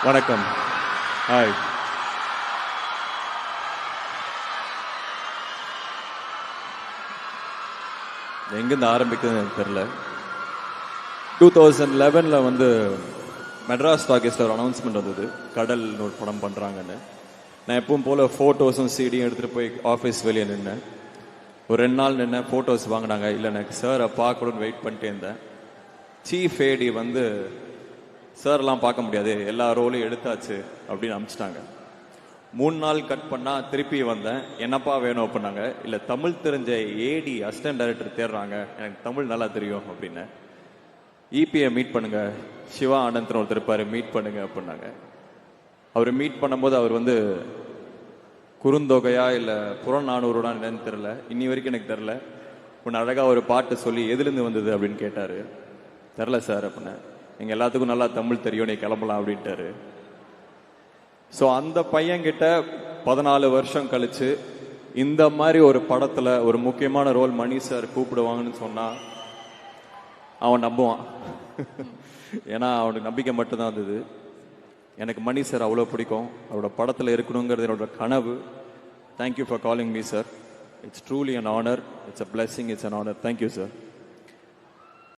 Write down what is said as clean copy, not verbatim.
வணக்கம். ஹாய். எங்கேருந்து ஆரம்பிக்குதுன்னு எனக்கு தெரியல. 2011 வந்து மெட்ராஸ் டாக்கீஸில் ஒரு அனௌன்ஸ்மெண்ட் வந்தது, கடல்னு ஒரு படம் பண்ணுறாங்கன்னு. நான் எப்பவும் போல் ஃபோட்டோஸும் சிடியும் எடுத்துகிட்டு போய் ஆஃபீஸ் வெளியே நின்னேன். ஒரு 2 நாள் நின்னேன். ஃபோட்டோஸ் வாங்கினாங்க. இல்லை, எனக்கு சாரை பார்க்கணும்னு வெயிட் பண்ணிட்டே இருந்தேன். சீஃப் ஏடி வந்து சார்லாம் பார்க்க முடியாது, எல்லா ரோலையும் எடுத்தாச்சு அப்படின்னு அனுப்பிச்சிட்டாங்க. 3 நாள் கட் பண்ணால் திருப்பி வந்தேன். என்னப்பா வேணும் அப்படின்னாங்க. இல்லை, தமிழ் தெரிஞ்ச ஏடி அசிஸ்டன்ட் டைரக்டர் தேடுறாங்க, எனக்கு தமிழ் நல்லா தெரியும் அப்படின்னு. இபியை மீட் பண்ணுங்க, சிவா ஆனந்தன் ஒருத்தர் இருப்பார், மீட் பண்ணுங்க அப்படின்னாங்க. அவர் மீட் பண்ணும்போது அவர் வந்து குறுந்தொகையா இல்லை புறநானூறுடா என்னன்னு தெரில, இன்னி வரைக்கும் எனக்கு தெரில. ஒன்று அழகாக ஒரு பாட்டு சொல்லி எதுலேருந்து வந்தது அப்படின்னு கேட்டார். தெரில சார் அப்படின்னேன். எங்கள் எல்லாத்துக்கும் நல்லா தமிழ் தெரியும், நீ கிளம்பலாம் அப்படின்ட்டாரு. ஸோ அந்த பையன்கிட்ட 14 வருஷம் கழிச்சு இந்த மாதிரி ஒரு படத்தில் ஒரு முக்கியமான ரோல் மணி சார் கூப்பிடுவாங்கன்னு சொன்னால் அவன் நம்புவான். ஏன்னா அவனுக்கு நம்பிக்கை மட்டும்தான் இருந்தது. எனக்கு மணி சார் அவ்வளோ பிடிக்கும். அவரோட படத்தில் இருக்கணுங்கிறது என்னோட கனவு. Thank you for calling me sir. It's truly an honour. It's a blessing. It's an honour. Thank you sir.